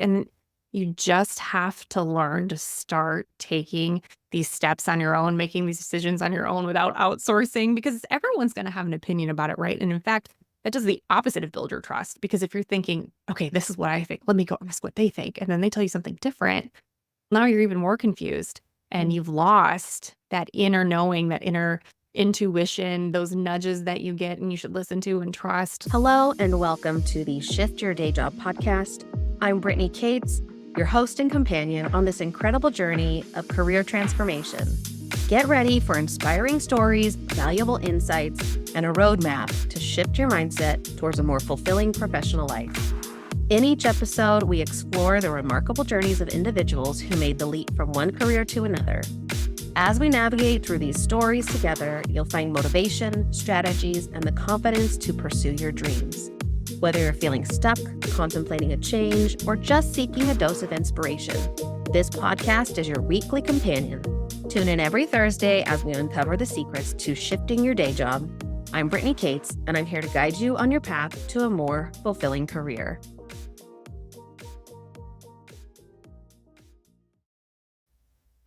And you just have to learn to start taking these steps on your own, making these decisions on your own without outsourcing, because everyone's going to have an opinion about it, right? And in fact, that does the opposite of build your trust. Because if you're thinking, okay, this is what I think, let me go ask what they think, and then they tell you something different, now you're even more confused and you've lost that inner knowing, that inner intuition, those nudges that you get and you should listen to and trust. Hello and welcome to the Shift Your Day Job podcast. I'm Brittany Cates, your host and companion on this incredible journey of career transformation. Get ready for inspiring stories, valuable insights, and a roadmap to shift your mindset towards a more fulfilling professional life. In each episode, we explore the remarkable journeys of individuals who made the leap from one career to another. As we navigate through these stories together, you'll find motivation, strategies, and the confidence to pursue your dreams. Whether you're feeling stuck, contemplating a change, or just seeking a dose of inspiration, this podcast is your weekly companion. Tune in every Thursday as we uncover the secrets to shifting your day job. I'm Brittany Cates, and I'm here to guide you on your path to a more fulfilling career.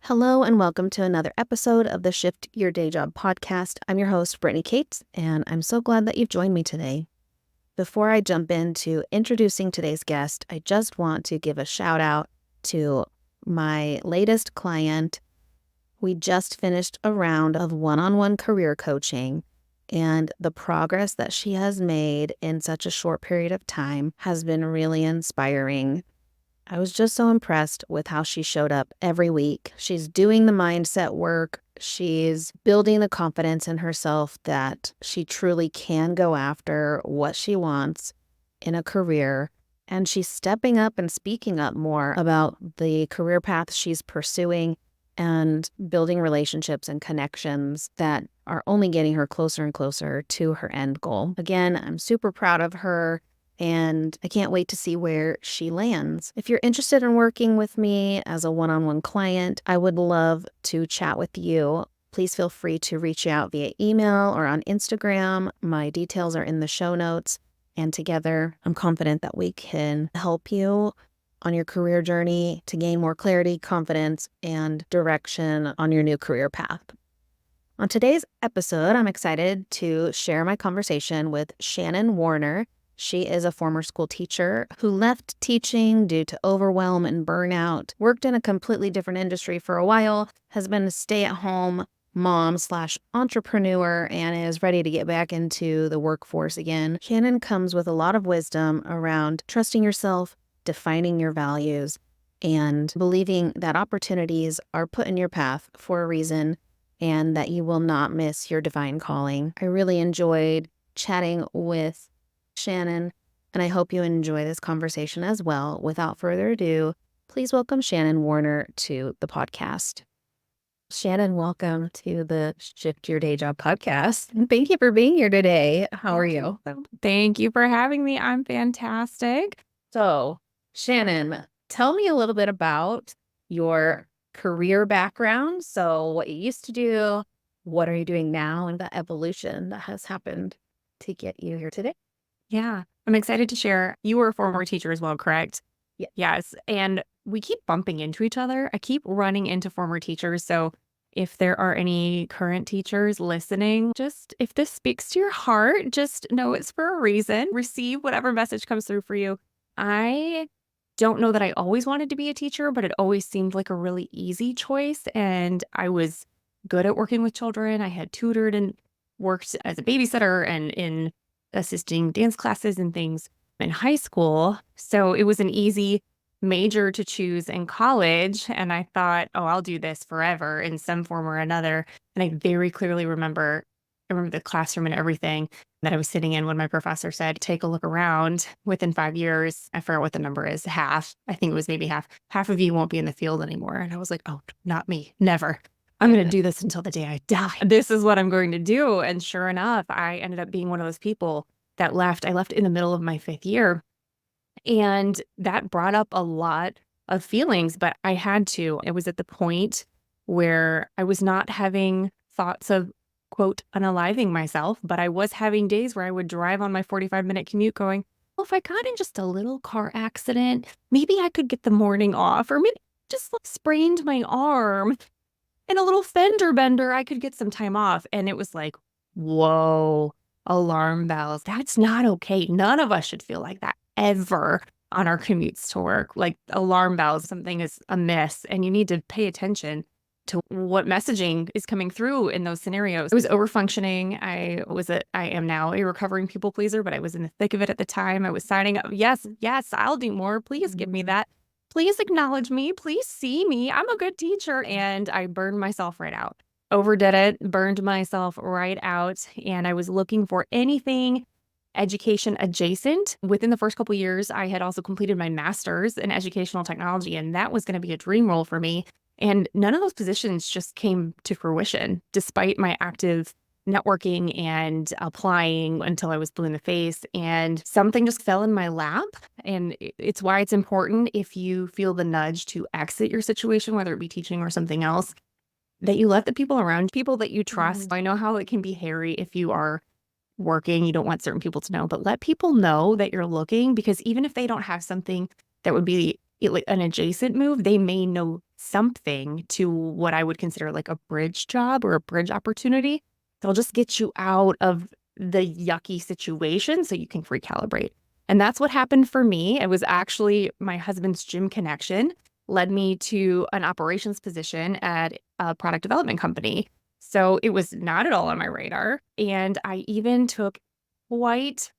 Hello and welcome to another episode of the Shift Your Day Job podcast. I'm your host, Brittany Cates, and I'm so glad that you've joined me today. Before I jump into introducing today's guest, I just want to give a shout out to my latest client. We just finished a round of one-on-one career coaching, and the progress that she has made in such a short period of time has been really inspiring. I was just so impressed with how she showed up every week. She's doing the mindset work. She's building the confidence in herself that she truly can go after what she wants in a career. And she's stepping up and speaking up more about the career path she's pursuing and building relationships and connections that are only getting her closer and closer to her end goal. Again, I'm super proud of her, and I can't wait to see where she lands. If you're interested in working with me as a one-on-one client, I would love to chat with you. Please feel free to reach out via email or on Instagram. My details are in the show notes. And together, I'm confident that we can help you on your career journey to gain more clarity, confidence, and direction on your new career path. On today's episode, I'm excited to share my conversation with Shannon Warner. She is a former school teacher who left teaching due to overwhelm and burnout, worked in a completely different industry for a while, has been a stay-at-home mom/entrepreneur, and is ready to get back into the workforce again. Shannon comes with a lot of wisdom around trusting yourself, defining your values, and believing that opportunities are put in your path for a reason and that you will not miss your divine calling. I really enjoyed chatting with Shannon, and I hope you enjoy this conversation as well. Without further ado, please welcome Shannon Warner to the podcast. Shannon, welcome to the Shift Your Day Job podcast. And thank you for being here today. How are you? Thank you for having me. I'm fantastic. So, Shannon, tell me a little bit about your career background. So, what you used to do, what are you doing now, and the evolution that has happened to get you here today? Yeah, I'm excited to share. You were a former teacher as well, correct? Yeah. Yes. And we keep bumping into each other. I keep running into former teachers. So if there are any current teachers listening, just if this speaks to your heart, just know it's for a reason. Receive whatever message comes through for you. I don't know that I always wanted to be a teacher, but it always seemed like a really easy choice. And I was good at working with children. I had tutored and worked as a babysitter and in assisting dance classes and things in high school. So it was an easy major to choose in college. And I thought, oh, I'll do this forever in some form or another. And I very clearly remember the classroom and everything that I was sitting in when my professor said, take a look around. Within 5 years, I forget what the number is, half. I think it was maybe half of you won't be in the field anymore. And I was like, oh, not me, never. I'm going to do this until the day I die. This is what I'm going to do. And sure enough, I ended up being one of those people that left. I left in the middle of my 5th year. And that brought up a lot of feelings, but I had to. It was at the point where I was not having thoughts of, quote, unaliving myself, but I was having days where I would drive on my 45-minute commute going, well, if I got in just a little car accident, maybe I could get the morning off, or maybe just like sprained my arm and a little fender bender, I could get some time off. And it was like, whoa, alarm bells. That's not okay. None of us should feel like that ever on our commutes to work. Like alarm bells, something is amiss, and you need to pay attention to what messaging is coming through in those scenarios. I was overfunctioning. I am now a recovering people pleaser, but I was in the thick of it at the time. I was signing up. Yes, yes, I'll do more. Please give me that. Please acknowledge me. Please see me. I'm a good teacher. And I burned myself right out. Overdid it, burned myself right out. And I was looking for anything education adjacent. Within the first couple of years, I had also completed my master's in educational technology, and that was going to be a dream role for me. And none of those positions just came to fruition, despite my active networking and applying until I was blue in the face. And something just fell in my lap. And it's why it's important, if you feel the nudge to exit your situation, whether it be teaching or something else, that you let the people around, people that you trust. I know how it can be hairy if you are working, you don't want certain people to know, but let people know that you're looking, because even if they don't have something that would be like an adjacent move, they may know something to what I would consider like a bridge job or a bridge opportunity. They'll just get you out of the yucky situation so you can recalibrate. And that's what happened for me. It was actually my husband's gym connection led me to an operations position at a product development company. So it was not at all on my radar. And I even took quite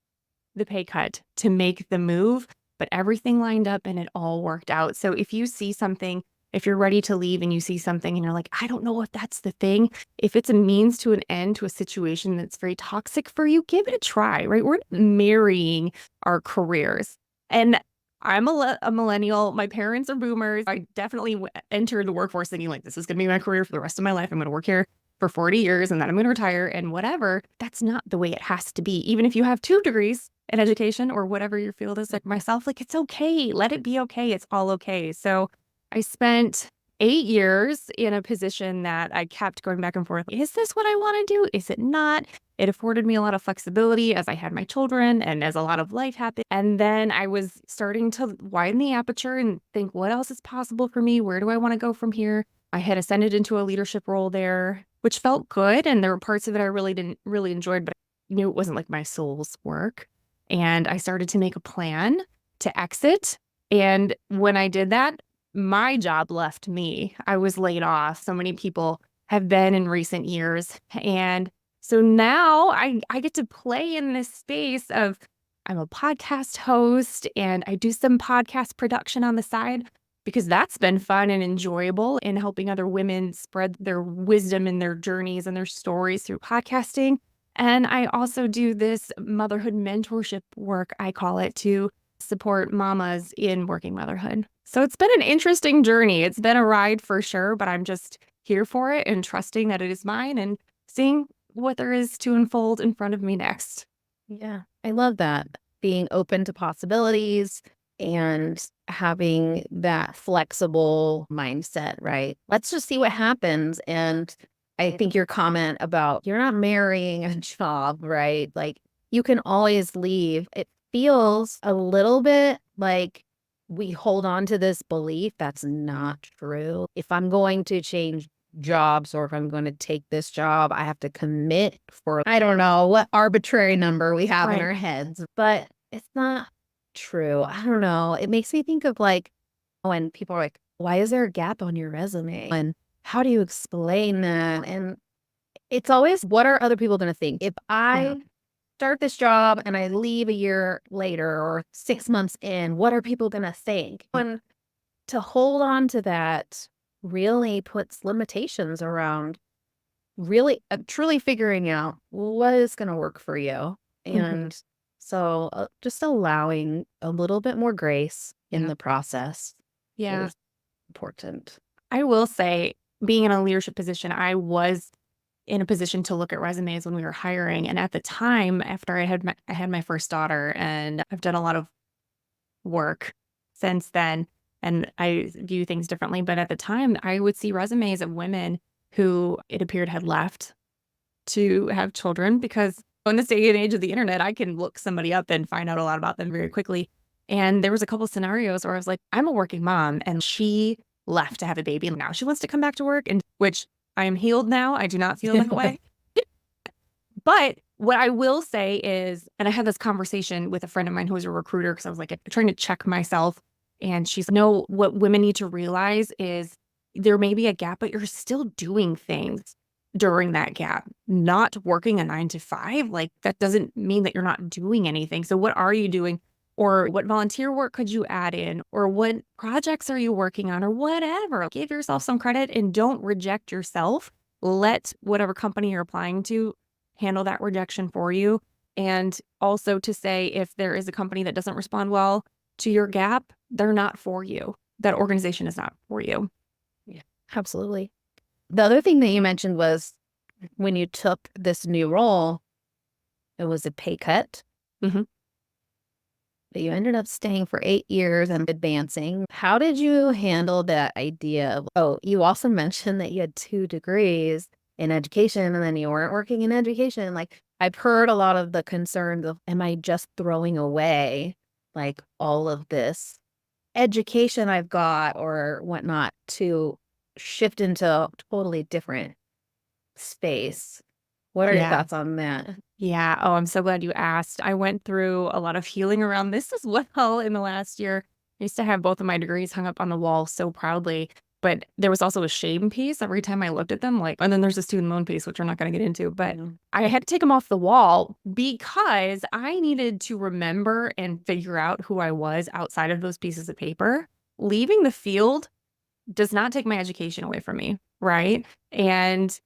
the pay cut to make the move, but everything lined up and it all worked out. So if you see something, if you're ready to leave and you see something and you're like, I don't know if that's the thing, if it's a means to an end to a situation that's very toxic for you, give it a try, right? We're marrying our careers. And I'm a millennial. My parents are boomers. I definitely entered the workforce thinking like, this is going to be my career for the rest of my life. I'm going to work here for 40 years and then I'm going to retire and whatever. That's not the way it has to be. Even if you have 2 degrees in education or whatever your field is, like myself, like it's okay. Let it be okay. It's all okay. So I spent 8 years in a position that I kept going back and forth. Is this what I want to do? Is it not? It afforded me a lot of flexibility as I had my children and as a lot of life happened. And then I was starting to widen the aperture and think, what else is possible for me? Where do I want to go from here? I had ascended into a leadership role there, which felt good. And there were parts of it I didn't really enjoy, but I knew it wasn't like my soul's work. And I started to make a plan to exit. And when I did that, my job left me. I was laid off. So many people have been in recent years. And so now I get to play in this space of, I'm a podcast host and I do some podcast production on the side because that's been fun and enjoyable in helping other women spread their wisdom and their journeys and their stories through podcasting. And I also do this motherhood mentorship work, I call it, to support mamas in working motherhood. So it's been an interesting journey. It's been a ride for sure, but I'm just here for it and trusting that it is mine and seeing what there is to unfold in front of me next. Yeah, I love that. Being open to possibilities and having that flexible mindset, right? Let's just see what happens. And I think your comment about you're not marrying a job, right? Like you can always leave. It feels a little bit like we hold on to this belief that's not true. If I'm going to change jobs or if I'm going to take this job, I have to commit for, I don't know what arbitrary number we have in our heads, but it's not true. I don't know. It makes me think of like when people are like, why is there a gap on your resume? And how do you explain that? And it's always, what are other people going to think? If I start this job and I leave a year later or 6 months in, what are people going to think? And to hold on to that really puts limitations around really truly figuring out what is going to work for you. And so just allowing a little bit more grace in the process is important. I will say, being in a leadership position, I was in a position to look at resumes when we were hiring. And at the time, after I had my first daughter, and I've done a lot of work since then, and I view things differently. But at the time, I would see resumes of women who it appeared had left to have children because In this day and age of the internet, I can look somebody up and find out a lot about them very quickly. And there was a couple scenarios where I was like, I'm a working mom and she left to have a baby and now she wants to come back to work, and which I am healed now. I do not feel that way. But what I will say is, and I had this conversation with a friend of mine who was a recruiter because I was like trying to check myself. And she's, no, what women need to realize is there may be a gap, but you're still doing things during that gap, not working a 9 to 5. Like that doesn't mean that you're not doing anything. So what are you doing? Or what volunteer work could you add in? Or what projects are you working on? Or whatever. Give yourself some credit and don't reject yourself. Let whatever company you're applying to handle that rejection for you. And also to say, if there is a company that doesn't respond well to your gap, they're not for you. That organization is not for you. Yeah, absolutely. The other thing that you mentioned was when you took this new role, it was a pay cut. Mm-hmm. But you ended up staying for 8 years and advancing. How did you handle that idea of, you also mentioned that you had 2 degrees in education and then you weren't working in education. Like I've heard a lot of the concerns of, am I just throwing away like all of this education I've got or whatnot to shift into a totally different space? What are your thoughts on that? Yeah. Oh, I'm so glad you asked. I went through a lot of healing around this as well in the last year. I used to have both of my degrees hung up on the wall so proudly, but there was also a shame piece every time I looked at them. Like, and then there's a student loan piece, which we're not going to get into, but I had to take them off the wall because I needed to remember and figure out who I was outside of those pieces of paper. Leaving the field does not take my education away from me, right? And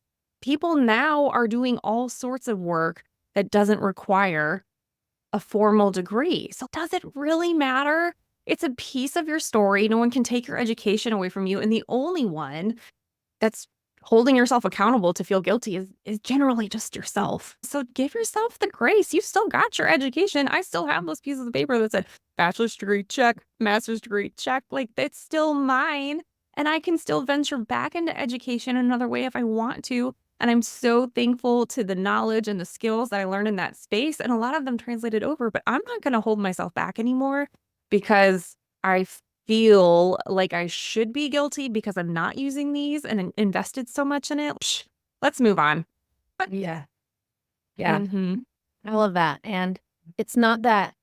people now are doing all sorts of work that doesn't require a formal degree. So does it really matter? It's a piece of your story. No one can take your education away from you. And the only one that's holding yourself accountable to feel guilty is generally just yourself. So give yourself the grace. You still got your education. I still have those pieces of paper that said bachelor's degree, check, master's degree, check. Like it's still mine. And I can still venture back into education another way if I want to. And I'm so thankful to the knowledge and the skills that I learned in that space. And a lot of them translated over, but I'm not going to hold myself back anymore because I feel like I should be guilty because I'm not using these and invested so much in it. Psh, let's move on. But yeah. I love that. And it's not that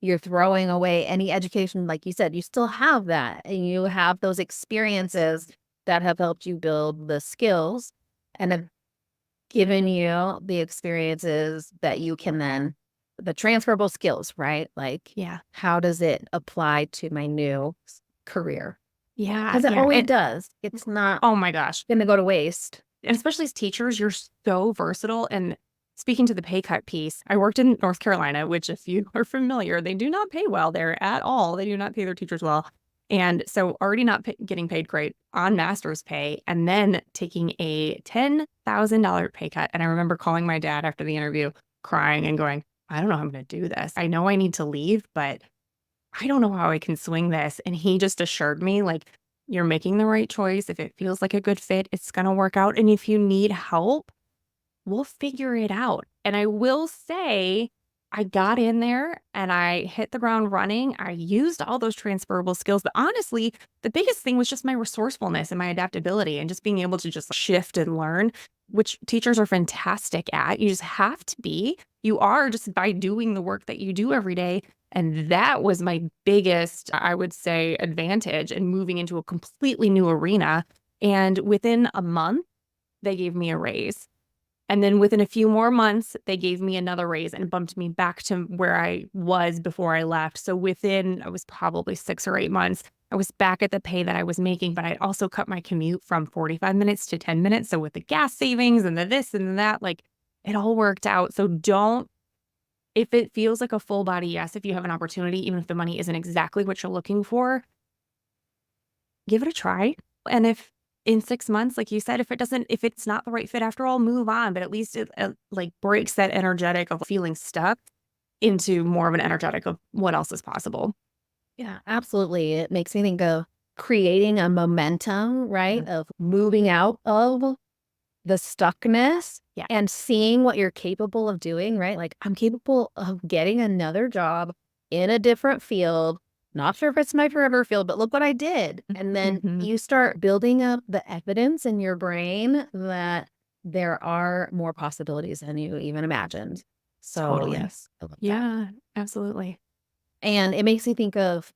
you're throwing away any education. Like you said, you still have that and you have those experiences that have helped you build the skills and have given you the experiences that you can then, the transferable skills, right? Like, how does it apply to my new career? Yeah. Because it always does. It's not, oh my gosh, going to go to waste. And especially as teachers, you're so versatile. And speaking to the pay cut piece, I worked in North Carolina, which if you are familiar, they do not pay well there at all. They do not pay their teachers well. And so already not getting paid great on master's pay and then taking a $10,000 pay cut. And I remember calling my dad after the interview, crying and going, I don't know how I'm going to do this. I know I need to leave, but I don't know how I can swing this. And he just assured me, like, you're making the right choice. If it feels like a good fit, it's going to work out. And if you need help, we'll figure it out. And I will say, I got in there and I hit the ground running. I used all those transferable skills. But honestly, the biggest thing was just my resourcefulness and my adaptability and just being able to just shift and learn, which teachers are fantastic at. You just have to be. You are just by doing the work that you do every day. And that was my biggest, I would say, advantage in moving into a completely new arena. And within a month, they gave me a raise. And then within a few more months, they gave me another raise and bumped me back to where I was before I left. So within, it was probably 6 or 8 months, I was back at the pay that I was making, but I also cut my commute from 45 minutes to 10 minutes. So with the gas savings and the this and that, like it all worked out. So if it feels like a full body yes, if you have an opportunity, even if the money isn't exactly what you're looking for, give it a try. And if in 6 months, like you said, if it's not the right fit after all, move on. But at least it like breaks that energetic of feeling stuck into more of an energetic of what else is possible. Yeah, absolutely. It makes me think of creating a momentum, right? Of moving out of the stuckness Yeah. and seeing what you're capable of doing, right? Like, I'm capable of getting another job in a different field. Not sure if it's my forever field, but look what I did. And then Mhm. you start building up the evidence in your brain that there are more possibilities than you even imagined. So, Totally. yes, I love that. Yeah, absolutely. And it makes me think of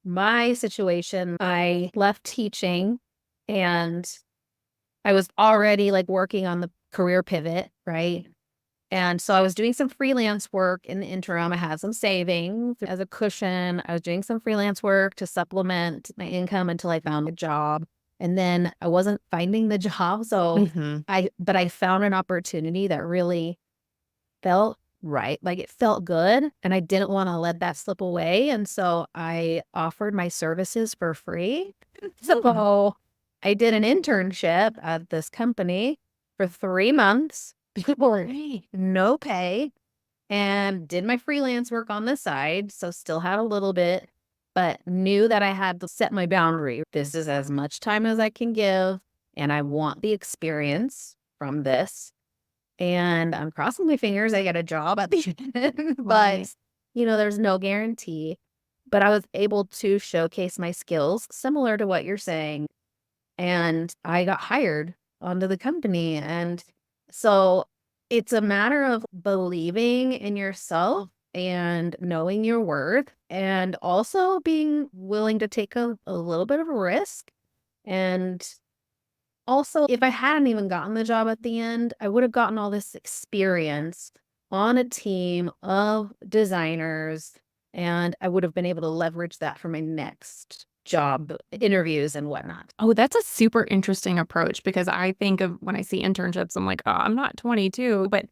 my situation. I left teaching and I was already like working on the career pivot, right? And so I was doing some freelance work in the interim. I had some savings as a cushion. I was doing some freelance work to supplement my income until I found a job. And then I wasn't finding the job. So Mhm. but I found an opportunity that really felt right. Like it felt good. And I didn't want to let that slip away. And so I offered my services for free. So I did an internship at this company for 3 months. Great. No pay, and did my freelance work on the side. So still had a little bit, but knew that I had to set my boundary. This is as much time as I can give. And I want the experience from this. And I'm crossing my fingers I get a job at the end, Right. but, there's no guarantee. But I was able to showcase my skills similar to what you're saying, and I got hired onto the company, and so it's a matter of believing in yourself and knowing your worth, and also being willing to take a little bit of a risk, and also, if I hadn't even gotten the job at the end, I would have gotten all this experience on a team of designers, and I would have been able to leverage that for my next job interviews and whatnot. Oh, that's a super interesting approach because I think of when I see internships, I'm like, "Oh, I'm not 22," but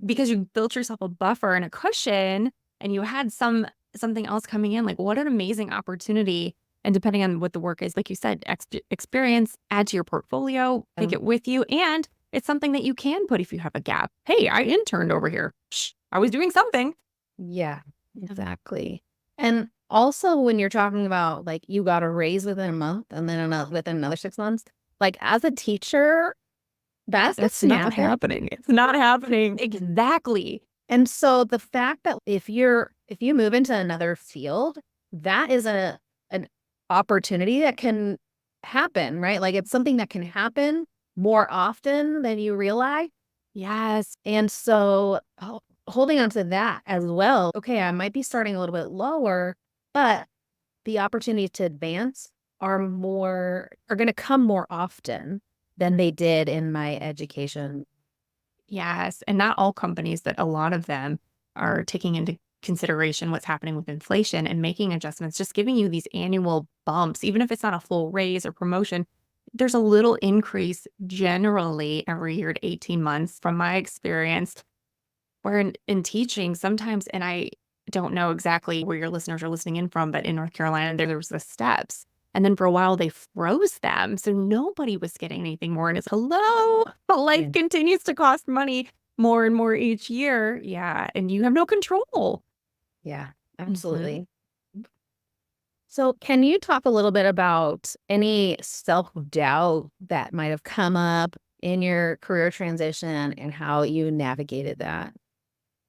because you built yourself a buffer and a cushion and you had something else coming in, like, what an amazing opportunity, and depending on what the work is, like you said, experience, add to your portfolio, take Um, it with you, and it's something that you can put if you have a gap. "Hey, I interned over here. Shh, I was doing something." yeah, exactly. And also, when you're talking about like you got a raise within a month and then within another 6 months, like as a teacher, that That's doesn't not happen. happening. It's not happening. Exactly. And so the fact that if you move into another field, that is an opportunity that can happen, right? Like it's something that can happen more often than you realize. Yes. And so holding on to that as well. Okay, I might be starting a little bit lower, but the opportunities to advance are going to come more often than they did in my education. Yes, and not all companies, but a lot of them are taking into consideration what's happening with inflation and making adjustments, just giving you these annual bumps, even if it's not a full raise or promotion. There's a little increase generally every year to 18 months from my experience. Where in teaching, sometimes, and I don't know exactly where your listeners are listening in from, but in North Carolina, there was the steps. And then for a while, they froze them. So nobody was getting anything more. And it's hello, but life Yeah. continues to cost money more and more each year. Yeah. And you have no control. Yeah, Hmm. absolutely. So, can you talk a little bit about any self-doubt that might have come up in your career transition and how you navigated that?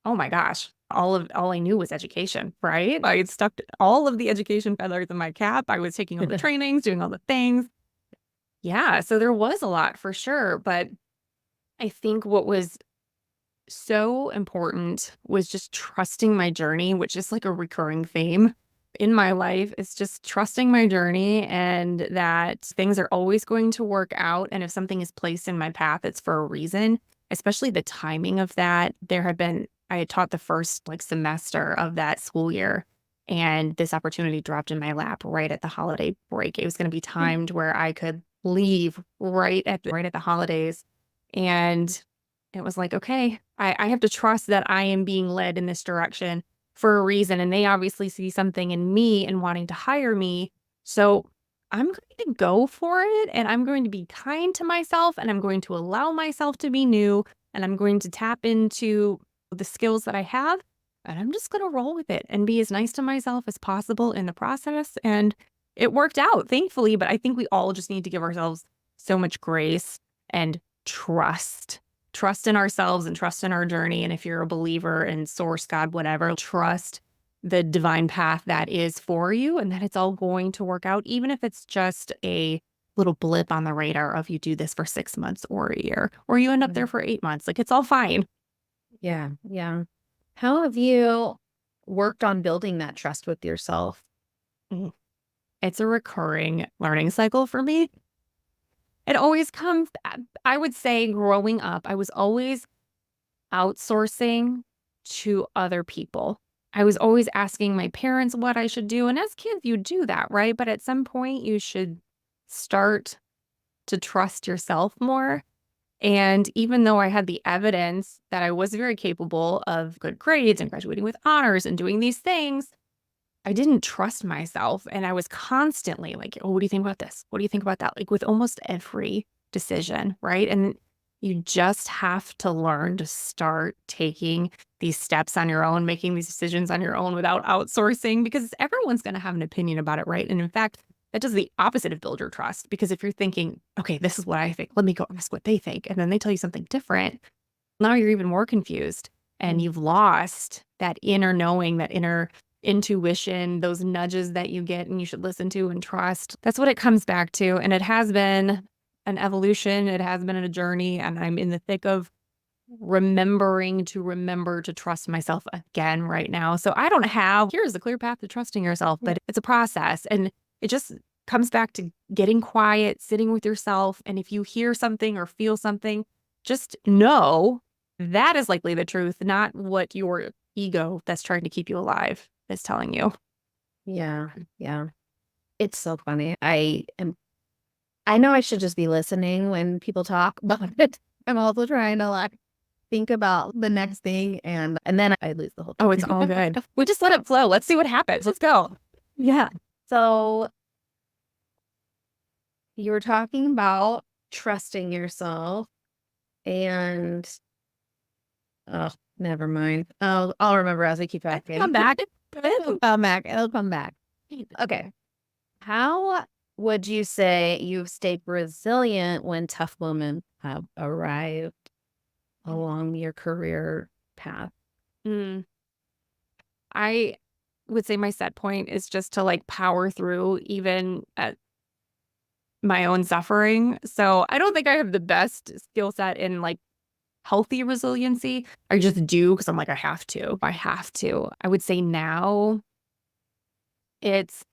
Oh my gosh. All I knew was education, right? I had stuck all of the education feathers in my cap. I was taking all the trainings, doing all the things. Yeah. So there was a lot for sure. But I think what was so important was just trusting my journey, which is like a recurring theme in my life. It's just trusting my journey and that things are always going to work out. And if something is placed in my path, it's for a reason, especially the timing of that. I had taught the first like semester of that school year. And this opportunity dropped in my lap right at the holiday break. It was going to be timed where I could leave right at the holidays. And it was like, okay, I have to trust that I am being led in this direction for a reason. And they obviously see something in me and wanting to hire me. So I'm going to go for it and I'm going to be kind to myself and I'm going to allow myself to be new and I'm going to tap into the skills that I have. And I'm just going to roll with it and be as nice to myself as possible in the process. And it worked out, thankfully. But I think we all just need to give ourselves so much grace and trust trust in ourselves and trust in our journey. And if you're a believer in source, God, whatever, trust the divine path that is for you and that it's all going to work out, even if it's just a little blip on the radar of you do this for 6 months or a year, or you end up there for 8 months. Like, it's all fine. Yeah. Yeah. How have you worked on building that trust with yourself? It's a recurring learning cycle for me. It always comes, I would say growing up, I was always outsourcing to other people. I was always asking my parents what I should do. And as kids, you do that, right? But at some point, you should start to trust yourself more. And even though I had the evidence that I was very capable of good grades and graduating with honors and doing these things, I didn't trust myself. And I was constantly like, oh, what do you think about this? What do you think about that? Like with almost every decision, right? And you just have to learn to start taking these steps on your own, making these decisions on your own without outsourcing, because everyone's going to have an opinion about it, right? And in fact, that does the opposite of build your trust. Because if you're thinking, okay, this is what I think, let me go ask what they think, and then they tell you something different, now you're even more confused and you've lost that inner knowing, that inner intuition, those nudges that you get and you should listen to and trust. That's what it comes back to. And it has been an evolution. It has been a journey. And I'm in the thick of remember to trust myself again right now. So I don't have, here's the clear path to trusting yourself, but it's a process. And it just comes back to getting quiet, sitting with yourself. And if you hear something or feel something, just know that is likely the truth, not what your ego that's trying to keep you alive is telling you. Yeah. Yeah. It's so funny. I know I should just be listening when people talk, but I'm also trying to like think about the next thing and then I lose the whole Oh, it's all good. We just let it flow. Let's see what happens. Let's go. Yeah. So you were talking about trusting yourself and oh, never mind. I'll remember as we keep talking. Come back. It'll come back. It'll come back. Okay. How would you say you've stayed resilient when tough moments have arrived along your career path? I would say my set point is just to like power through even at my own suffering. So I don't think I have the best skill set in like healthy resiliency. I just do because I'm like, I have to. I would say now it's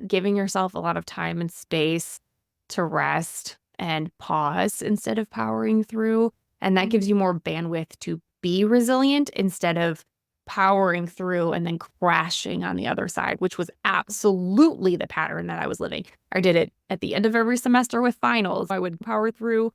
giving yourself a lot of time and space to rest and pause instead of powering through. And that gives you more bandwidth to be resilient instead of powering through and then crashing on the other side, which was absolutely the pattern that I was living. I did it at the end of every semester with finals. I would power through,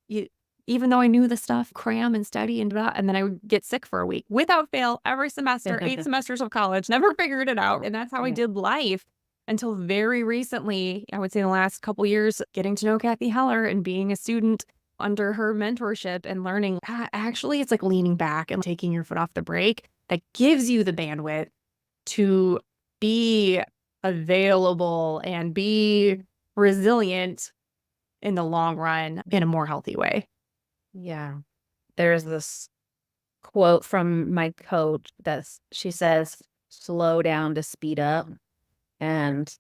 even though I knew the stuff, cram and study and blah, and then I would get sick for a week without fail every semester, 8 semesters of college, never figured it out. And that's how I did life until very recently, I would say the last couple years, getting to know Kathy Heller and being a student under her mentorship and learning, actually, it's like leaning back and taking your foot off the brake that gives you the bandwidth to be available and be resilient in the long run in a more healthy way. Yeah. There's this quote from my coach that she says, slow down to speed up. And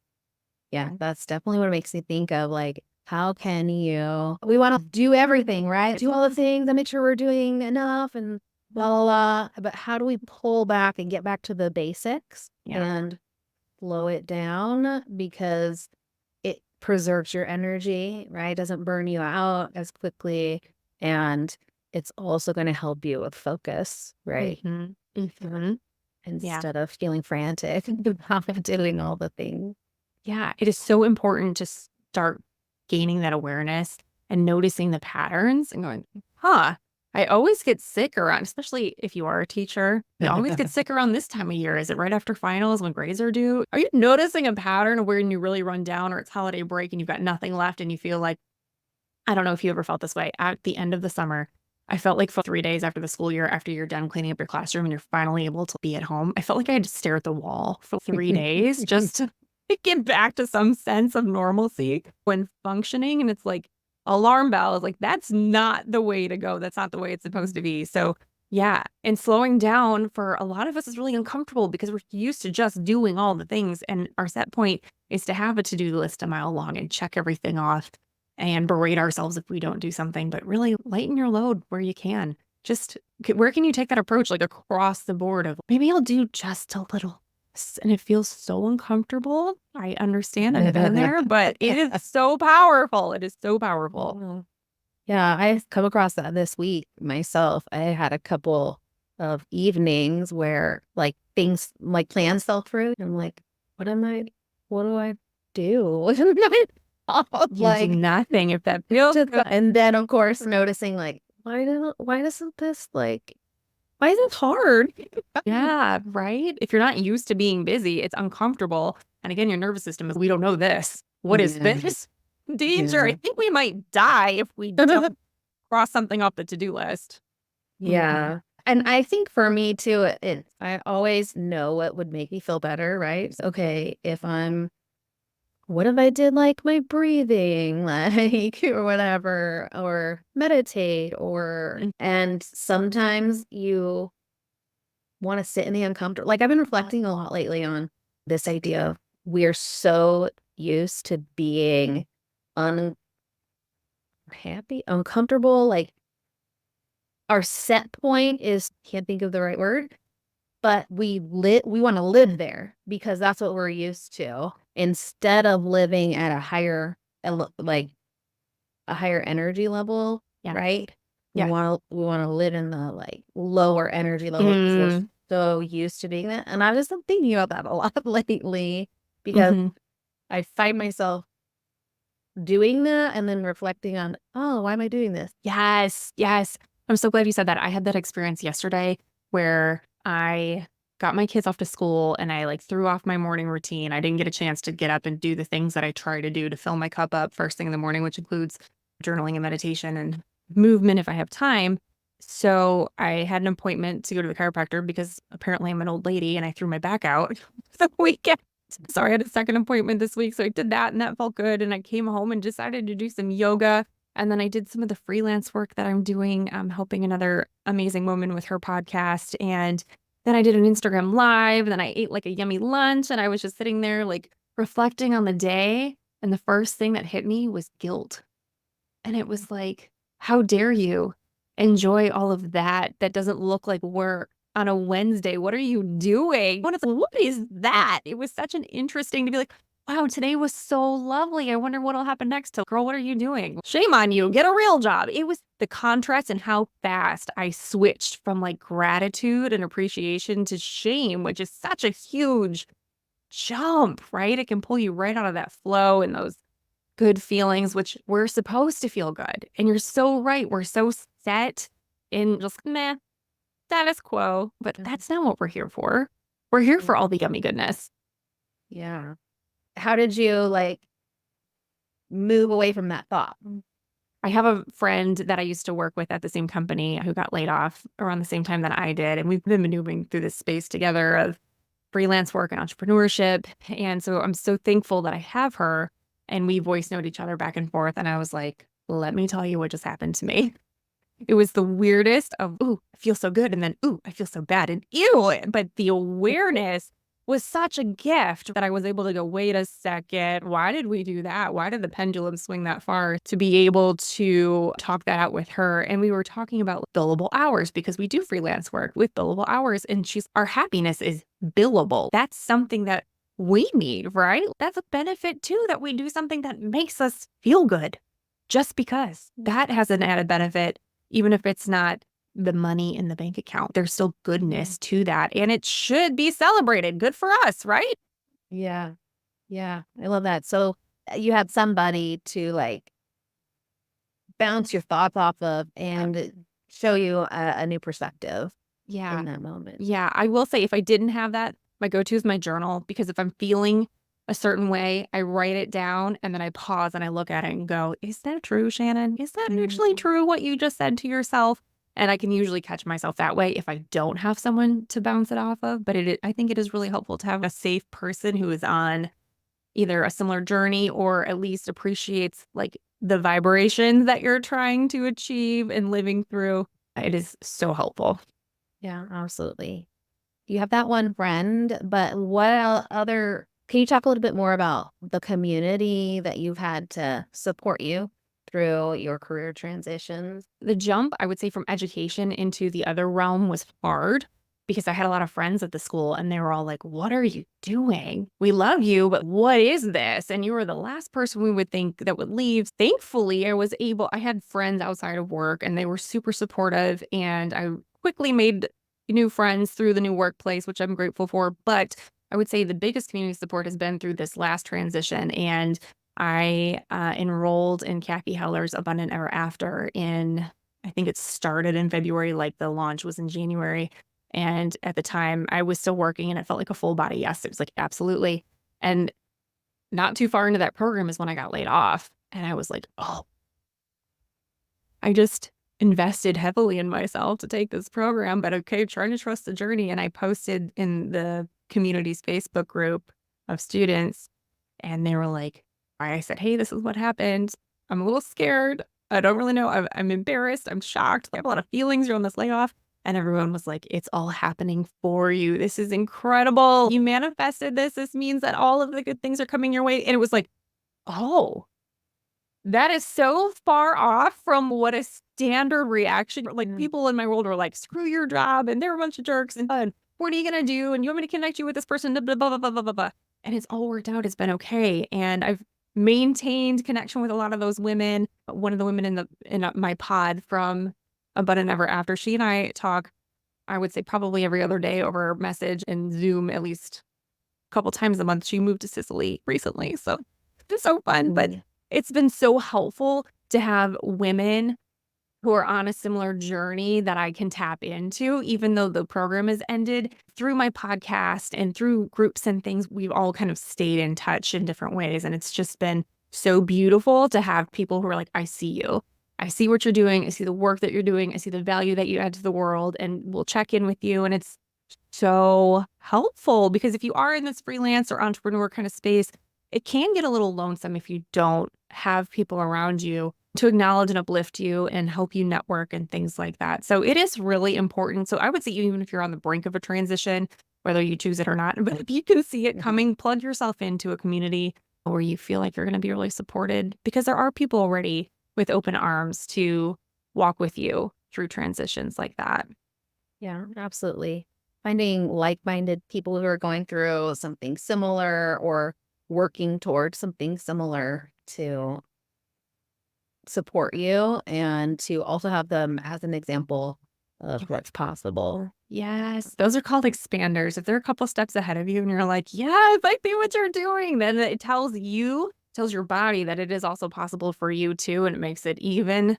yeah, that's definitely what it makes me think of like, how can we want to do everything, right? Do all the things and make sure we're doing enough and blah, blah, blah. But how do we pull back and get back to the basics and slow it down because it preserves your energy, right? It doesn't burn you out as quickly. And it's also going to help you with focus, right? Instead of feeling frantic and doing all the things. Yeah, it is so important to start gaining that awareness and noticing the patterns and going, I always get sick around, especially if you are a teacher, you always get sick around this time of year. Is it right after finals when grades are due? Are you noticing a pattern of when you really run down or it's holiday break and you've got nothing left and you feel like, I don't know if you ever felt this way at the end of the summer. I felt like for 3 days after the school year, after you're done cleaning up your classroom and you're finally able to be at home, I felt like I had to stare at the wall for 3 days just to get back to some sense of normalcy when functioning. And it's like, alarm bells. Like, that's not the way to go. That's not the way it's supposed to be. So yeah. And slowing down for a lot of us is really uncomfortable because we're used to just doing all the things. And our set point is to have a to-do list a mile long and check everything off and berate ourselves if we don't do something, but really lighten your load where you can. Just where can you take that approach, like across the board of maybe I'll do just a little. And it feels so uncomfortable. I understand. I've been there, but it is so powerful. It is so powerful. Yeah, I've come across that this week myself. I had a couple of evenings where like things like plans fell through. I'm like, what do I do? You do nothing if that feels good. And then of course noticing like, why doesn't this like, why is it hard? Yeah, right? If you're not used to being busy, it's uncomfortable. And again, your nervous system is, we don't know this. What is this? Danger. I think we might die if we don't cross something off the to-do list. Yeah. And I think for me too, I always know what would make me feel better, right? Okay, what if I did like my breathing, like, or whatever, or meditate, and sometimes you want to sit in the uncomfortable. Like I've been reflecting a lot lately on this idea of we're so used to being unhappy, uncomfortable. Like our set point is, can't think of the right word, but we want to live there because that's what we're used to instead of living at a higher, like a higher energy level, right? Yeah. We want to live in the like lower energy level because we're so used to being that. And I was thinking about that a lot lately because I find myself doing that and then reflecting on, oh, why am I doing this? Yes. Yes. I'm so glad you said that. I had that experience yesterday where I got my kids off to school and I like threw off my morning routine. I didn't get a chance to get up and do the things that I try to do to fill my cup up first thing in the morning, which includes journaling and meditation and movement if I have time. So I had an appointment to go to the chiropractor because apparently I'm an old lady and I threw my back out the weekend. So I had a second appointment this week. So I did that and that felt good. And I came home and decided to do some yoga. And then I did some of the freelance work that I'm doing. I'm helping another amazing woman with her podcast. And then I did an Instagram live. And then I ate like a yummy lunch. And I was just sitting there like reflecting on the day. And the first thing that hit me was guilt. And it was like, how dare you enjoy all of that? That doesn't look like work on a Wednesday. What are you doing? What is that? It was such an interesting to be like, wow, today was so lovely. I wonder what'll happen next. Girl, what are you doing? Shame on you. Get a real job. It was the contrast and how fast I switched from like gratitude and appreciation to shame, which is such a huge jump, right? It can pull you right out of that flow and those good feelings, which we're supposed to feel good. And you're so right. We're so set in just meh, status quo, but that's not what we're here for. We're here for all the yummy goodness. Yeah. How did you like move away from that thought? I have a friend that I used to work with at the same company who got laid off around the same time that I did. And we've been maneuvering through this space together of freelance work and entrepreneurship. And so I'm so thankful that I have her and we voice note each other back and forth. And I was like, let me tell you what just happened to me. It was the weirdest of, ooh, I feel so good. And then, ooh, I feel so bad. And ew. But the awareness was such a gift that I was able to go, wait a second, why did we do that? Why did the pendulum swing that far? To be able to talk that out with her. And we were talking about billable hours because we do freelance work with billable hours. And our happiness is billable. That's something that we need, right? That's a benefit too, that we do something that makes us feel good just because that has an added benefit. Even if it's not the money in the bank account, there's still goodness to that. And it should be celebrated. Good for us, right? Yeah. Yeah. I love that. So you had somebody to like bounce your thoughts off of and show you a new perspective in that moment. Yeah. I will say if I didn't have that, my go-to is my journal, because if I'm feeling a certain way, I write it down and then I pause and I look at it and go, is that true, Shannon? Is that actually true what you just said to yourself? And I can usually catch myself that way if I don't have someone to bounce it off of. But I think it is really helpful to have a safe person who is on either a similar journey or at least appreciates like the vibrations that you're trying to achieve and living through. It is so helpful. Yeah, absolutely. You have that one friend, but what other, can you talk a little bit more about the community that you've had to support you through your career transitions? The jump, I would say, from education into the other realm was hard because I had a lot of friends at the school and they were all like, "What are you doing? We love you, but what is this?" And you were the last person we would think that would leave. Thankfully, I had friends outside of work and they were super supportive. And I quickly made new friends through the new workplace, which I'm grateful for. But I would say the biggest community support has been through this last transition. And I enrolled in Kathy Heller's Abundant Ever After I think it started in February, like the launch was in January. And at the time, I was still working and it felt like a full body yes. It was like, absolutely. And not too far into that program is when I got laid off. And I was like, oh, I just invested heavily in myself to take this program, but okay, trying to trust the journey. And I posted in the community's Facebook group of students, and they were like, I said, "Hey, this is what happened. I'm a little scared. I don't really know. I'm embarrassed. I'm shocked. I have a lot of feelings around this layoff." And everyone was like, "It's all happening for you. This is incredible. You manifested this. This means that all of the good things are coming your way." And it was like, oh, that is so far off from what a standard reaction. Like people in my world are like, "Screw your job," and they're a bunch of jerks, and what are you gonna do? And you want me to connect you with this person? Blah, blah, blah, blah, blah, blah, blah. And it's all worked out. It's been okay. And I've maintained connection with a lot of those women. One of the women in my pod from Abundant Ever After, she and I talk, I would say probably every other day over message and Zoom at least a couple times a month. She moved to Sicily recently. So it's so fun. But it's been so helpful to have women who are on a similar journey that I can tap into, even though the program has ended. Through my podcast and through groups and things, we've all kind of stayed in touch in different ways. And it's just been so beautiful to have people who are like, "I see you. I see what you're doing. I see the work that you're doing. I see the value that you add to the world, and we'll check in with you." And it's so helpful because if you are in this freelance or entrepreneur kind of space, it can get a little lonesome if you don't have people around you to acknowledge and uplift you and help you network and things like that. So it is really important. So I would say even if you're on the brink of a transition, whether you choose it or not, but if you can see it coming, plug yourself into a community where you feel like you're going to be really supported, because there are people already with open arms to walk with you through transitions like that. Yeah, absolutely. Finding like-minded people who are going through something similar or working towards something similar to support you and to also have them as an example of what's possible. Yes, those are called expanders. If they're a couple steps ahead of you and you're like, "Yes, I see what you're doing," then it tells your body that it is also possible for you too, and it makes it even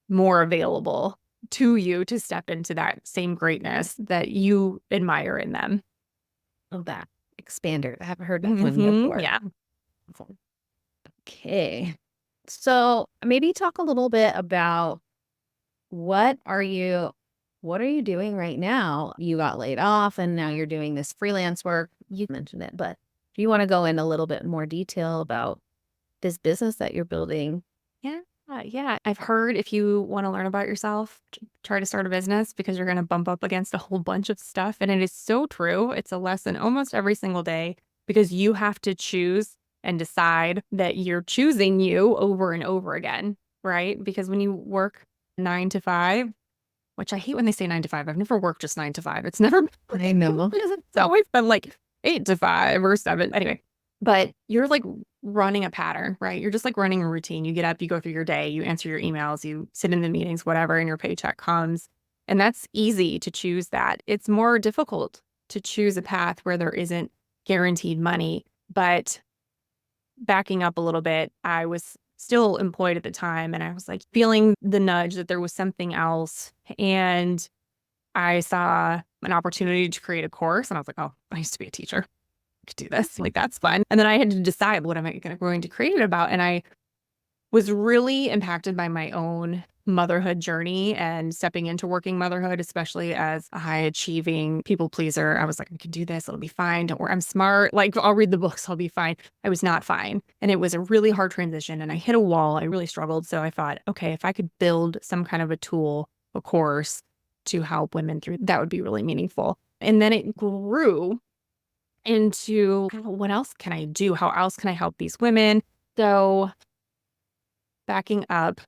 more available to you to step into that same greatness that you admire in them. Of that expander. I haven't heard that one before. Yeah. Okay. So maybe talk a little bit about what are you doing right now? You got laid off and now you're doing this freelance work. You mentioned it, but do you want to go in a little bit more detail about this business that you're building? Yeah. Yeah. I've heard if you want to learn about yourself, try to start a business because you're going to bump up against a whole bunch of stuff. And it is so true. It's a lesson almost every single day because you have to choose and decide that you're choosing you over and over again, right? Because when you work 9 to 5, which I hate when they say 9 to 5. I've never worked just 9 to 5. It's never, I know. it's always been like 8 to 5 or 7. Anyway, but you're like running a pattern, right? You're just like running a routine. You get up, you go through your day, you answer your emails, you sit in the meetings, whatever, and your paycheck comes. And that's easy to choose that. It's more difficult to choose a path where there isn't guaranteed money. But backing up a little bit, I was still employed at the time and I was like feeling the nudge that there was something else. And I saw an opportunity to create a course and I was like, oh, I used to be a teacher. I could do this. Like, that's fun. And then I had to decide what am I going to create it about. And I was really impacted by my own motherhood journey and stepping into working motherhood, especially as a high achieving people pleaser. I was like, I can do this. It'll be fine. Don't worry. I'm smart. Like, I'll read the books. I'll be fine. I was not fine. And it was a really hard transition. And I hit a wall. I really struggled. So I thought, okay, if I could build some kind of a tool, a course to help women through, that would be really meaningful. And then it grew into what else can I do? How else can I help these women? So backing up,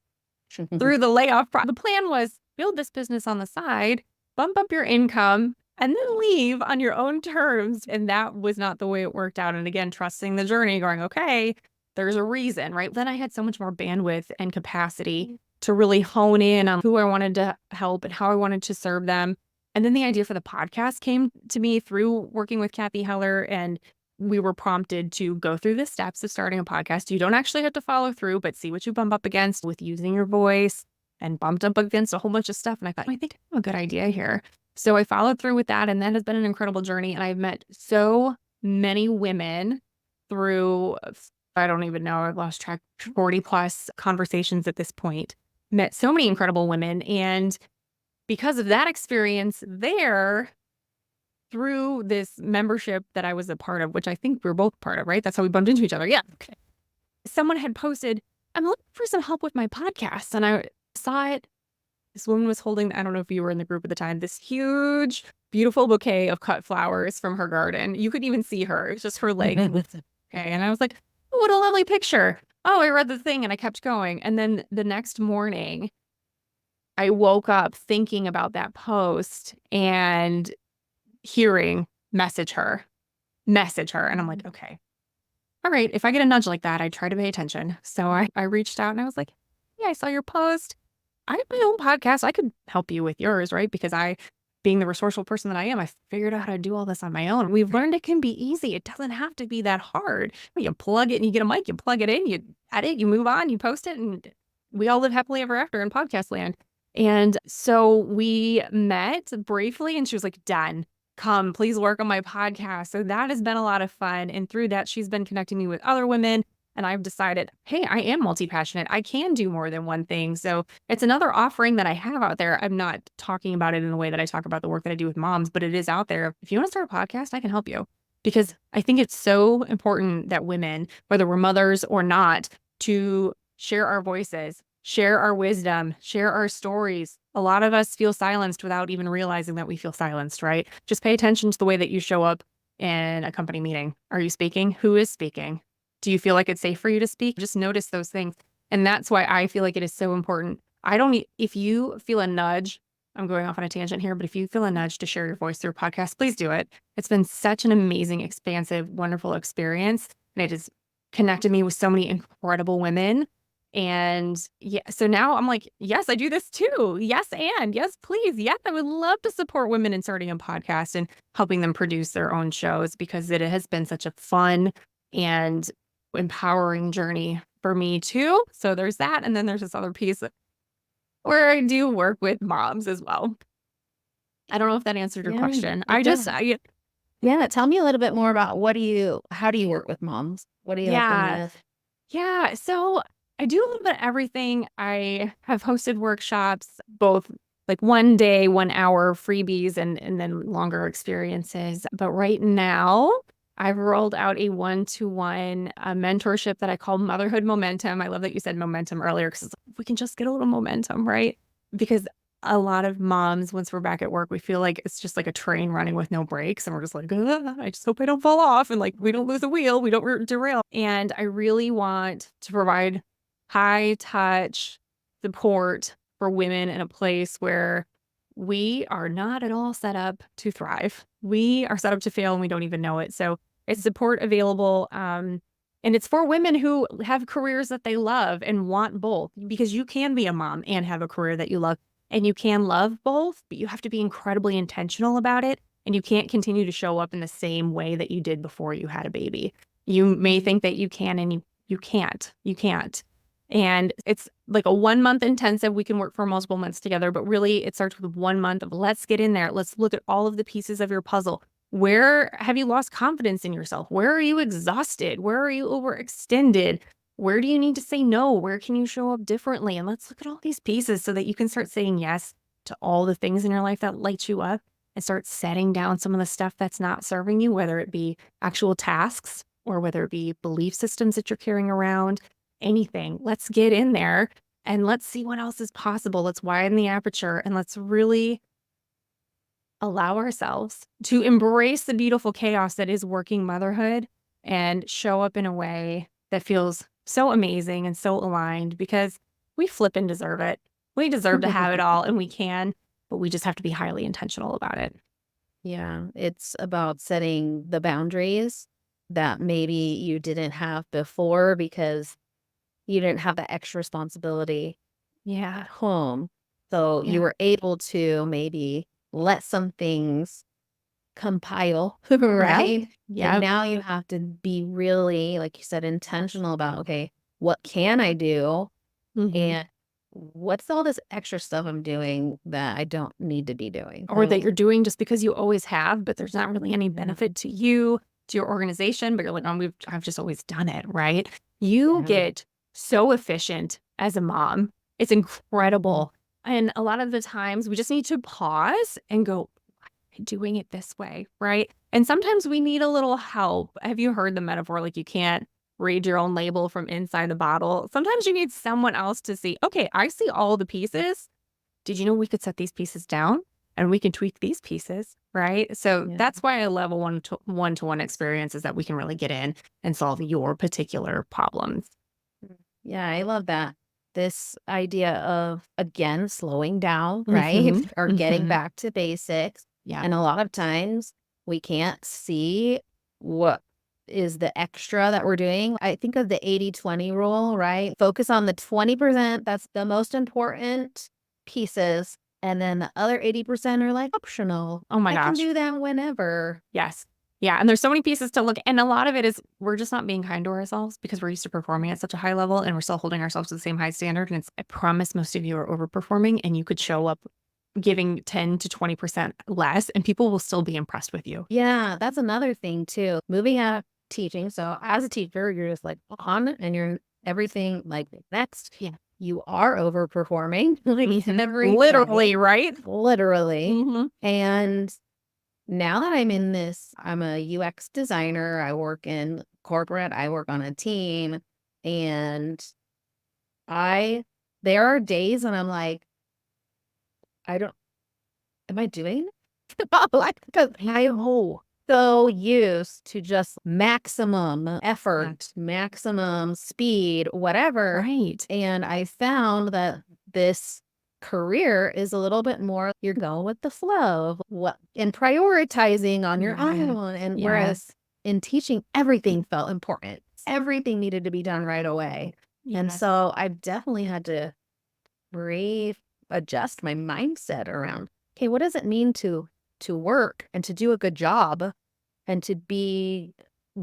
through the layoff, the plan was build this business on the side, bump up your income, and then leave on your own terms. And that was not the way it worked out. And again, trusting the journey, going, okay, there's a reason, right? Then I had so much more bandwidth and capacity to really hone in on who I wanted to help and how I wanted to serve them. And then the idea for the podcast came to me through working with Kathy Heller, and we were prompted to go through the steps of starting a podcast. You don't actually have to follow through, but see what you bump up against with using your voice, and bumped up against a whole bunch of stuff. And I thought, I think I have a good idea here. So I followed through with that. And that has been an incredible journey. And I've met so many women through, I don't even know, I've lost track, 40 plus conversations at this point. Met so many incredible women. And because of that experience there, through this membership that I was a part of, which I think we were both part of, right? That's how we bumped into each other. Yeah. Okay. Someone had posted, I'm looking for some help with my podcast. And I saw it. This woman was holding, I don't know if you were in the group at the time, this huge, beautiful bouquet of cut flowers from her garden. You could even see her. It was just her legs. Okay. And I was like, oh, what a lovely picture. Oh, I read the thing and I kept going. And then the next morning, I woke up thinking about that post and hearing message her. And I'm like, okay, all right. If I get a nudge like that, I try to pay attention. So I reached out and I was like, yeah, I saw your post. I have my own podcast. I could help you with yours, right? Because being the resourceful person that I am, I figured out how to do all this on my own. We've learned it can be easy. It doesn't have to be that hard. You plug it and you get a mic, you plug it in, you edit, you move on, you post it, and we all live happily ever after in podcast land. And so we met briefly and she was like, done. Come, please work on my podcast. So that has been a lot of fun. And through that, she's been connecting me with other women. And I've decided, hey, I am multi-passionate. I can do more than one thing. So it's another offering that I have out there. I'm not talking about it in the way that I talk about the work that I do with moms, but it is out there. If you want to start a podcast, I can help you. Because I think it's so important that women, whether we're mothers or not, to share our voices, share our wisdom, share our stories. A lot of us feel silenced without even realizing that we feel silenced, right? Just pay attention to the way that you show up in a company meeting. Are you speaking? Who is speaking? Do you feel like it's safe for you to speak? Just notice those things. And that's why I feel like it is so important. If you feel a nudge, I'm going off on a tangent here, but if you feel a nudge to share your voice through a podcast, please do it. It's been such an amazing, expansive, wonderful experience. And it has connected me with so many incredible women. And yeah, so now I'm like, yes, I do this too. Yes, and yes, please. Yes, I would love to support women in starting a podcast and helping them produce their own shows, because it has been such a fun and empowering journey for me too. So there's that. And then there's this other piece where I do work with moms as well. I don't know if that answered your question. Yeah, tell me a little bit more about how do you work with moms? What do you help them with? Yeah. So I do a little bit of everything. I have hosted workshops, both like 1 day, 1 hour freebies and then longer experiences. But right now, I've rolled out a one-to-one mentorship that I call Motherhood Momentum. I love that you said momentum earlier, because we can just get a little momentum, right? Because a lot of moms, once we're back at work, we feel like it's just like a train running with no brakes. And we're just like, I just hope I don't fall off. And like, we don't lose a wheel, we don't derail. And I really want to provide high touch support for women in a place where we are not at all set up to thrive. We are set up to fail and we don't even know it. So it's support available. And it's for women who have careers that they love and want both, because you can be a mom and have a career that you love, and you can love both, but you have to be incredibly intentional about it. And you can't continue to show up in the same way that you did before you had a baby. You may think that you can, and you can't. You can't. And it's like a 1 month intensive. We can work for multiple months together, but really it starts with 1 month of let's get in there. Let's look at all of the pieces of your puzzle. Where have you lost confidence in yourself? Where are you exhausted? Where are you overextended? Where do you need to say no? Where can you show up differently? And let's look at all these pieces so that you can start saying yes to all the things in your life that light you up and start setting down some of the stuff that's not serving you, whether it be actual tasks or whether it be belief systems that you're carrying around, anything. Let's get in there and let's see what else is possible. Let's widen the aperture and let's really allow ourselves to embrace the beautiful chaos that is working motherhood and show up in a way that feels so amazing and so aligned because we flip and deserve it. We deserve to have it all and we can, but we just have to be highly intentional about it. Yeah, it's about setting the boundaries that maybe you didn't have before because you didn't have that extra responsibility Yeah. at home. So you Yeah. were able to maybe let some things compile, right? Yeah. And now you have to be really, like you said, intentional about, okay, what can I do? Mhm. And what's all this extra stuff I'm doing that I don't need to be doing? Or that you're doing just because you always have, but there's not really any Yeah. benefit to you, to your organization, but you're like, oh, I've just always done it, right? You Yeah. get so efficient as a mom. It's incredible. And a lot of the times we just need to pause and go, "Why am I doing it this way?" Right? And sometimes we need a little help. Have you heard the metaphor like you can't read your own label from inside the bottle? Sometimes you need someone else to see, okay, I see all the pieces. Did you know we could set these pieces down and we can tweak these pieces, right? So Yeah. that's why I love a one-to-one experience is that we can really get in and solve your particular problems. Yeah, I love that. This idea of, again, slowing down, right? Mhm, Or getting mhm. back to basics. Yeah, And a lot of times we can't see what is the extra that we're doing. I think of the 80-20 rule, right? Focus on the 20%, that's the most important pieces. And then the other 80% are like optional. oh my I can gosh. do that whenever. Yes. Yeah, and there's so many pieces to look and a lot of it is we're just not being kind to ourselves because we're used to performing at such a high level and we're still holding ourselves to the same high standard, and it's I promise most of you are overperforming and you could show up giving 10 to 20% less and people will still be impressed with you. Yeah, that's another thing too. Moving out of teaching. So as a teacher, you're just like on and you're everything like next. Yeah. You are overperforming like Mhm. every day, Literally, right? literally. Mhm. And now that I'm a UX designer, I work in corporate, I work on a team, and I there are days when I'm like, I don't am I doing like, because I'm so used to just maximum Yeah. effort, maximum speed, whatever. Right. And I found that this career is a little bit more you're going with the flow of what and prioritizing on your Yeah. own. And Yeah. whereas in teaching, everything felt important. Everything needed to be done right away. And Yes. so I've definitely had to readjust my mindset around, okay, what does it mean to work and to do a good job and to be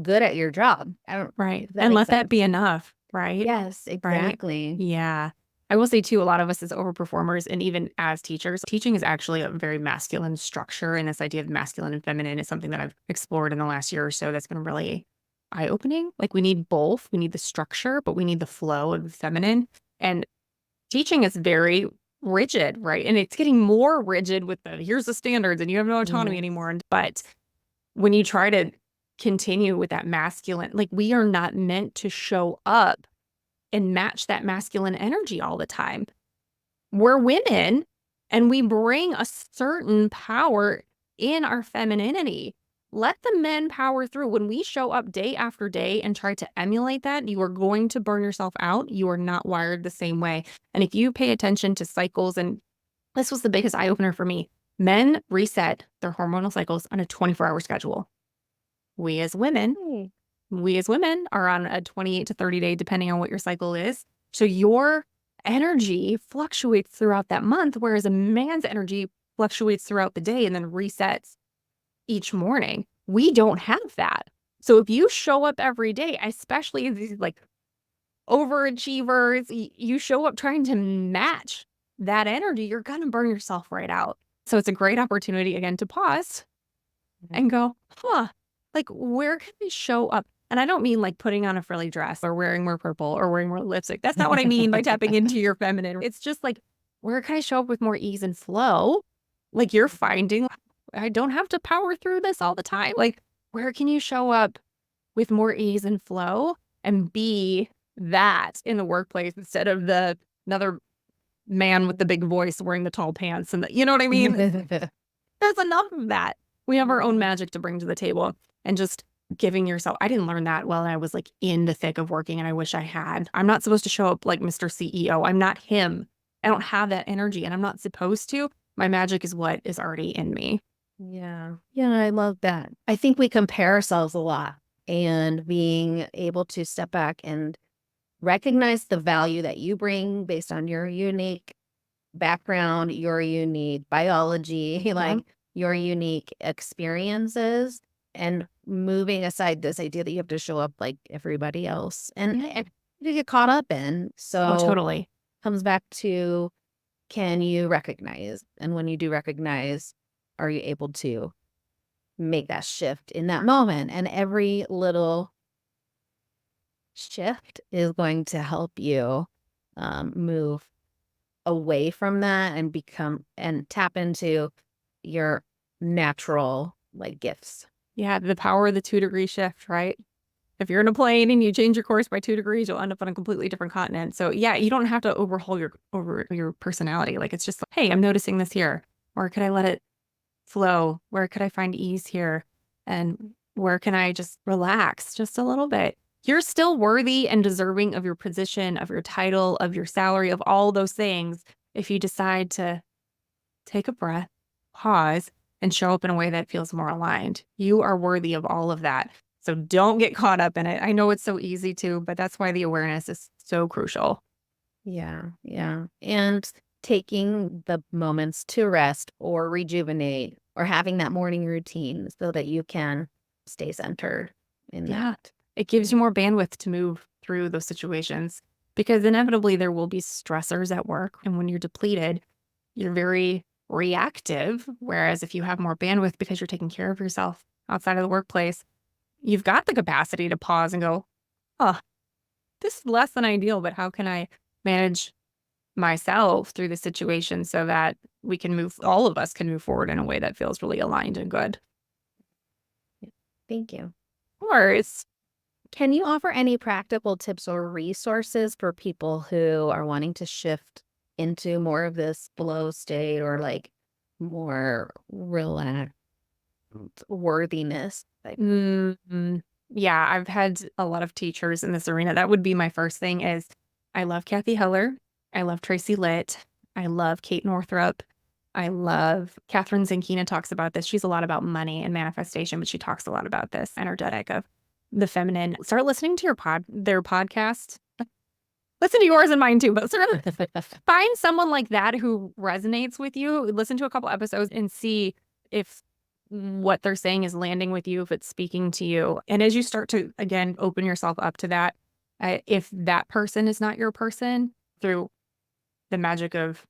good at your job? I don't Right. if that And makes let that be sense. enough, right? Yes, Right? exactly. Yeah. I will say too, a lot of us as overperformers and even as teachers, teaching is actually a very masculine structure. And this idea of masculine and feminine is something that I've explored in the last year or so that's been really eye-opening. Like we need both. We need the structure, but we need the flow of the feminine. And teaching is very rigid, right? And it's getting more rigid with the here's the standards and you have no autonomy Yes. anymore. But when you try to continue with that masculine, like we are not meant to show up and match that masculine energy all the time. We're women and we bring a certain power in our femininity. Let the men power through. When we show up day after day and try to emulate that, you are going to burn yourself out. You are not wired the same way. And if you pay attention to cycles, and this was the biggest eye opener for me, men reset their hormonal cycles on a 24-hour schedule. We as women Hey. we as women are on a 28 to 30 day, depending on what your cycle is. So your energy fluctuates throughout that month, whereas a man's energy fluctuates throughout the day and then resets each morning. We don't have that. So if you show up every day, especially these like overachievers, you show up trying to match that energy, you're going to burn yourself right out. So it's a great opportunity again to pause and go, huh, like where can we show up? And I don't mean like putting on a frilly dress or wearing more purple or wearing more lipstick. That's not what I mean by tapping into your feminine. It's just like, where can I show up with more ease and flow? Like you're finding, I don't have to power through this all the time. Like, where can you show up with more ease and flow and be that in the workplace instead of another man with the big voice wearing the tall pants you know what I mean? There's enough of that. We have our own magic to bring to the table and just giving yourself. I didn't learn that while I was like in the thick of working, and I wish I had. I'm not supposed to show up like Mr. CEO. I'm not him. I don't have that energy, and I'm not supposed to. My magic is what is already in me. Yeah. Yeah, I love that. I think we compare ourselves a lot, and being able to step back and recognize the value that you bring based on your unique background, your unique biology, like your unique experiences, and moving aside this idea that you have to show up like everybody else and you get caught up in. Oh, So totally. comes back to, can you recognize? And when you do recognize, are you able to make that shift in that moment? And every little shift is going to help you move away from that and tap into your natural like gifts. Yeah, the power of the 2-degree shift, right? If you're in a plane and you change your course by 2 degrees, you'll end up on a completely different continent. So yeah, you don't have to overhaul your personality. Like, it's just like, hey, I'm noticing this here. Or could I let it flow? Where could I find ease here? And where can I just relax just a little bit? You're still worthy and deserving of your position, of your title, of your salary, of all those things if you decide to take a breath, pause, and show up in a way that feels more aligned. You are worthy of all of that. So don't get caught up in it. I know it's so easy to, but that's why the awareness is so crucial. Yeah, yeah. And taking the moments to rest or rejuvenate or having that morning routine so that you can stay centered in that. It gives you more bandwidth to move through those situations because inevitably there will be stressors at work. And when you're depleted, you're very reactive. Whereas if you have more bandwidth because you're taking care of yourself outside of the workplace, you've got the capacity to pause and go, oh, this is less than ideal, but how can I manage myself through the situation so that all of us can move forward in a way that feels really aligned and good? Thank you. Of course. Can you offer any practical tips or resources for people who are wanting to shift into more of this flow state or like more relaxed worthiness? Yeah, I've had a lot of teachers in this arena. That would be my first thing is I love Kathy Heller. I love Tracy Litt. I love Kate Northrup. I love Catherine Zankina talks about this. She's a lot about money and manifestation, but she talks a lot about this energetic of the feminine. Start listening to their podcast. Listen to yours and mine too, but sort of find someone like that who resonates with you. Listen to a couple episodes and see if what they're saying is landing with you, if it's speaking to you. And as you start to, again, open yourself up to that, if that person is not your person through the magic of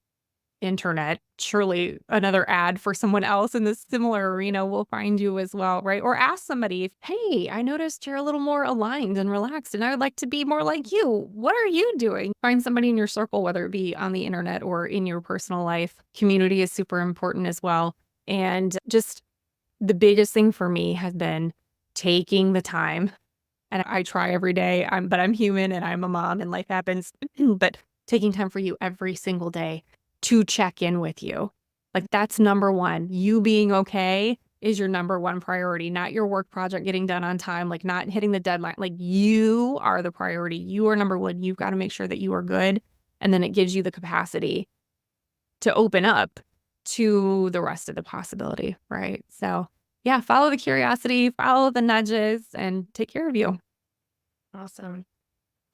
internet, surely another ad for someone else in this similar arena will find you as well, right? Or ask somebody, hey, I noticed you're a little more aligned and relaxed and I would like to be more like you. What are you doing? Find somebody in your circle, whether it be on the internet or in your personal life. Community is super important as well. And just the biggest thing for me has been taking the time, and I try every day, but I'm human and I'm a mom and life happens, but taking time for you every single day to check in with you. Like, that's number one. You being okay is your number one priority, not your work project getting done on time, like not hitting the deadline. Like, you are the priority. You are number one. You've got to make sure that you are good. And then it gives you the capacity to open up to the rest of the possibility, right? So yeah, follow the curiosity, follow the nudges, and take care of you. Awesome.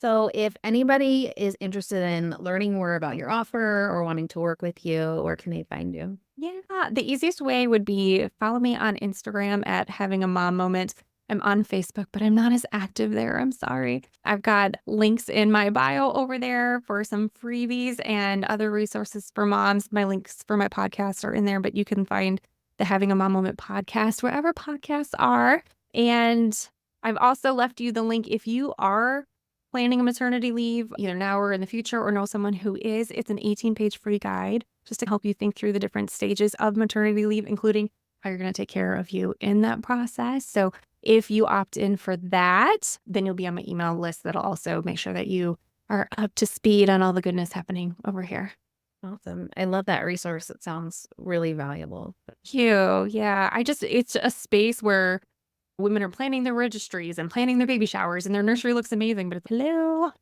So if anybody is interested in learning more about your offer or wanting to work with you, where can they find you? Yeah, the easiest way would be follow me on Instagram at Having a Mom Moment. I'm on Facebook, but I'm not as active there. I'm sorry. I've got links in my bio over there for some freebies and other resources for moms. My links for my podcast are in there, but you can find the Having a Mom Moment podcast wherever podcasts are. And I've also left you the link if you are planning a maternity leave, either now or in the future, or know someone who is. It's an 18-page free guide just to help you think through the different stages of maternity leave, including how you're going to take care of you in that process. So if you opt in for that, then you'll be on my email list that'll also make sure that you are up to speed on all the goodness happening over here. Awesome. I love that resource. It sounds really valuable. Thank you. Yeah. It's a space where women are planning their registries and planning their baby showers, and their nursery looks amazing. But hello,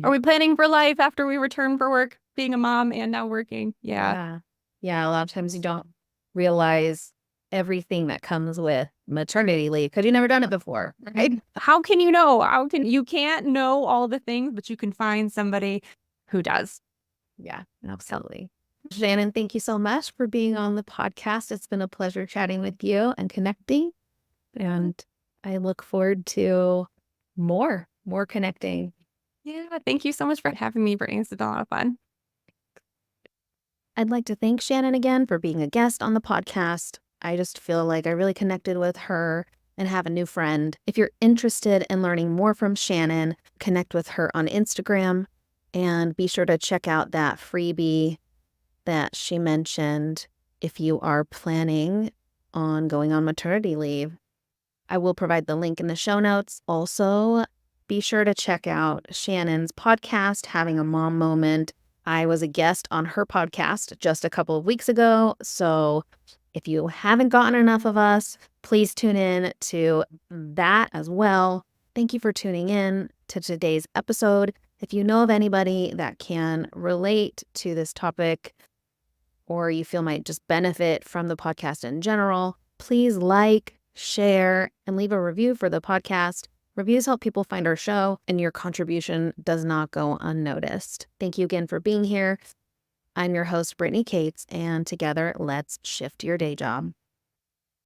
are we planning for life after we return for work, being a mom and now working? Yeah. Yeah. Yeah. A lot of times you don't realize everything that comes with maternity leave because you've never done it before, right? How can you know? You can't know all the things, but you can find somebody who does. Yeah, absolutely. Shannon, thank you so much for being on the podcast. It's been a pleasure chatting with you and connecting. And I look forward to more connecting. Yeah. Thank you so much for having me, Brittany. It's been a lot of fun. I'd like to thank Shannon again for being a guest on the podcast. I just feel like I really connected with her and have a new friend. If you're interested in learning more from Shannon, connect with her on Instagram and be sure to check out that freebie that she mentioned if you are planning on going on maternity leave. I will provide the link in the show notes. Also, be sure to check out Shannon's podcast, Having a Mom Moment. I was a guest on her podcast just a couple of weeks ago. So if you haven't gotten enough of us, please tune in to that as well. Thank you for tuning in to today's episode. If you know of anybody that can relate to this topic or you feel might just benefit from the podcast in general, please like, share, and leave a review for the podcast. Reviews help people find our show, and your contribution does not go unnoticed. Thank you again for being here. I'm your host, Brittany Cates, and together, let's shift your day job.